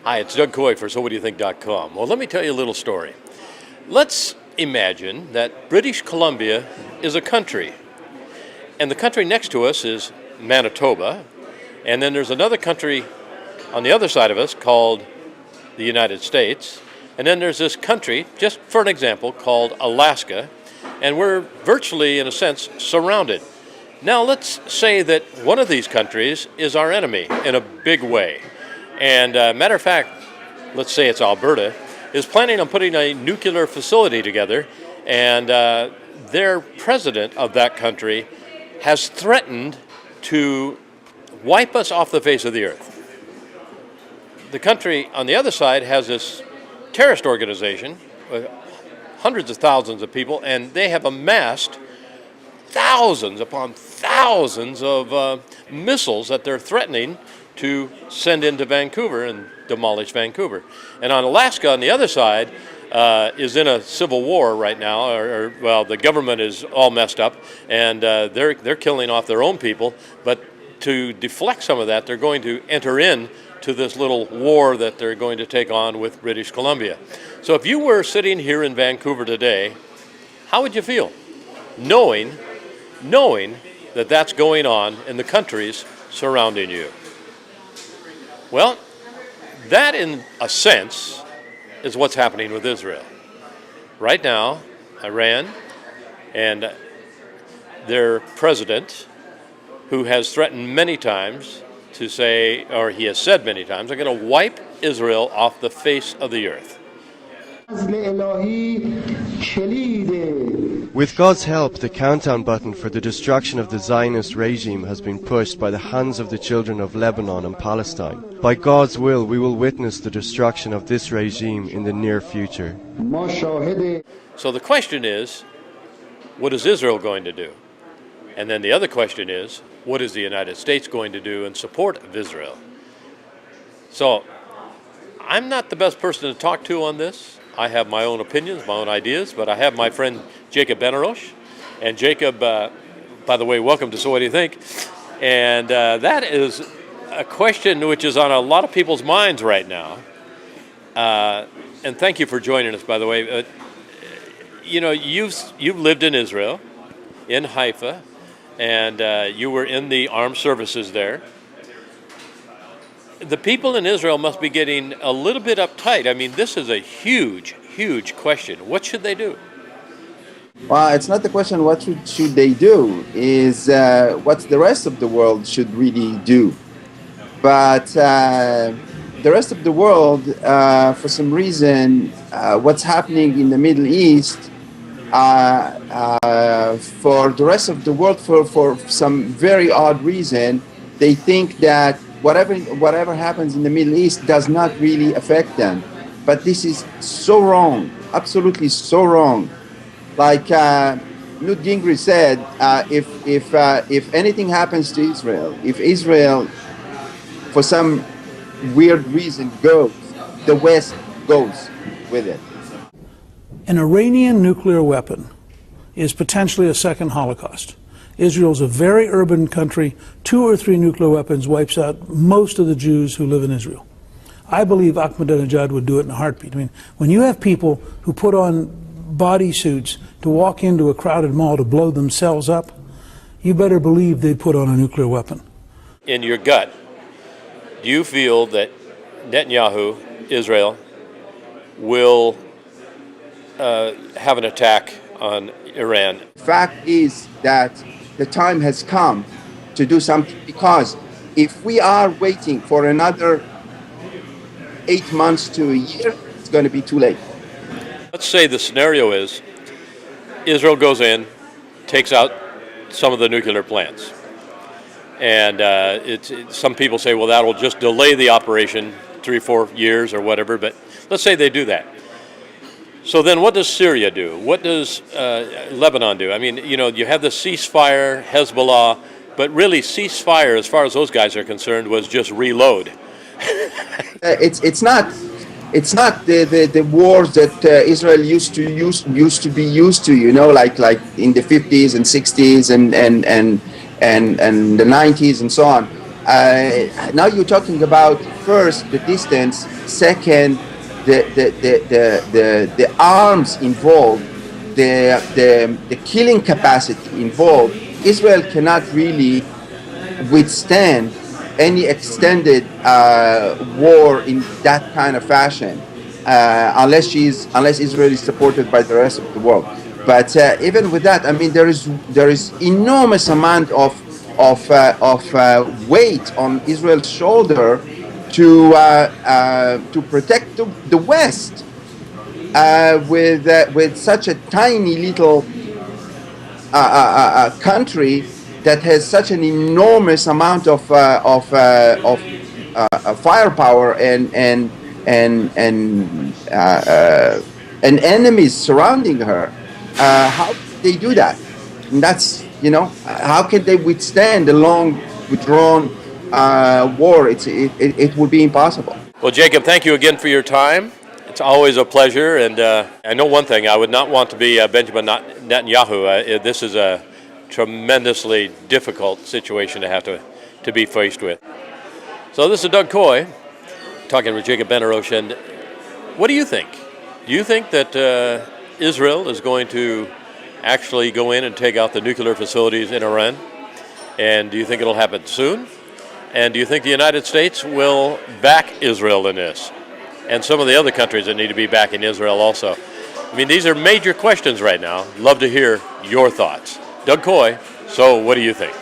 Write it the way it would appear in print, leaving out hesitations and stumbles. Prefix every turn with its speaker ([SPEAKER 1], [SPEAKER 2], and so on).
[SPEAKER 1] Hi, it's Doug Coy for SoWhatDoYouThink.com. Well, let me tell you a little story. Let's imagine that British Columbia is a country, and the country next to us is Manitoba, and then there's another country on the other side of us called the United States, and then there's this country, just for an example, called Alaska, and we're virtually, in a sense, surrounded. Now let's say that one of these countries is our enemy in a big way. And matter of fact, let's say it's Alberta, is planning on putting a nuclear facility together, and their president of that country has threatened to wipe us off the face of the earth. The country on the other side has this terrorist organization with hundreds of thousands of people, and they have amassed thousands upon thousands of missiles that they're threatening to send into Vancouver and demolish Vancouver. And on Alaska, on the other side, is in a civil war right now, well, the government is all messed up, and they're killing off their own people. But to deflect some of that, they're going to enter in to this little war that they're going to take on with British Columbia. So if you were sitting here in Vancouver today, how would you feel? Knowing that that's going on in the countries surrounding you. Well, that in a sense is what's happening with Israel. Right now, Iran and their president, who has threatened many times to say, or he has said many times, are going to wipe Israel off the face of the earth.
[SPEAKER 2] With God's help, the countdown button for the destruction of the Zionist regime has been pushed by the hands of the children of Lebanon and Palestine. By God's will, we will witness the destruction of this regime in the near future.
[SPEAKER 1] So the question is, what is Israel going to do? And then the other question is, what is the United States going to do in support of Israel? So I'm not the best person to talk to on this. I have my own opinions, my own ideas, but I have my friend Jacob Benarosh. And Jacob, by the way, welcome to So What Do You Think? And that is a question which is on a lot of people's minds right now. And thank you for joining us, by the way. You know, you've lived in Israel, in Haifa, and you were in the armed services there. The people in Israel must be getting a little bit uptight. I mean, this is a huge, huge question. What should they do?
[SPEAKER 3] Well, it's not the question what should they do, is what the rest of the world should really do. But the rest of the world, for some reason, what's happening in the Middle East, for the rest of the world, for some very odd reason, they think that whatever happens in the Middle East does not really affect them. But this is so wrong, absolutely so wrong. Like Newt Gingrich said, if anything happens to Israel, if Israel, for some weird reason, goes, the West goes with it.
[SPEAKER 4] An Iranian nuclear weapon is potentially a second Holocaust. Israel's a very urban country. 2 or 3 nuclear weapons wipes out most of the Jews who live in Israel. I believe Ahmadinejad would do it in a heartbeat. I mean, when you have people who put on bodysuits to walk into a crowded mall to blow themselves up, you better believe they'd put on a nuclear weapon.
[SPEAKER 1] In your gut, do you feel that Netanyahu, Israel, will have an attack on Iran?
[SPEAKER 3] Fact is that the time has come to do something, because if we are waiting for another 8 months to a year, it's going to be too late.
[SPEAKER 1] Let's say the scenario is Israel goes in, takes out some of the nuclear plants. And some people say, well, that will just delay the operation 3 or 4 years or whatever, but let's say they do that. So then what does Syria do? What does Lebanon do? I mean, you know, you have the ceasefire, Hezbollah, but really ceasefire, as far as those guys are concerned, was just reload.
[SPEAKER 3] It's not the wars that Israel used to be used to, you know, like in the 50s and 60s and the 90s and so on. Now you're talking about first, the distance. Second, the arms involved, the killing capacity involved. Israel cannot really withstand any extended war in that kind of fashion, unless Israel is supported by the rest of the world. But even with that, I mean, there is enormous amount of weight on Israel's shoulder to protect the West with such a tiny little country that has such an enormous amount of firepower and enemies surrounding her. How do they do that? And that's, how can they withstand a long withdrawn war? It would be impossible.
[SPEAKER 1] Well, Jacob, thank you again for your time. It's always a pleasure, and I know one thing: I would not want to be Benjamin Netanyahu. This is a tremendously difficult situation to have to be faced with. So this is Doug Coy talking with Jacob Ben-Arosh. And what do you think? Do you think that Israel is going to actually go in and take out the nuclear facilities in Iran? And do you think it'll happen soon? And do you think the United States will back Israel in this? And some of the other countries that need to be backing Israel also. I mean, these are major questions right now. Love to hear your thoughts. Doug Coy, so what do you think?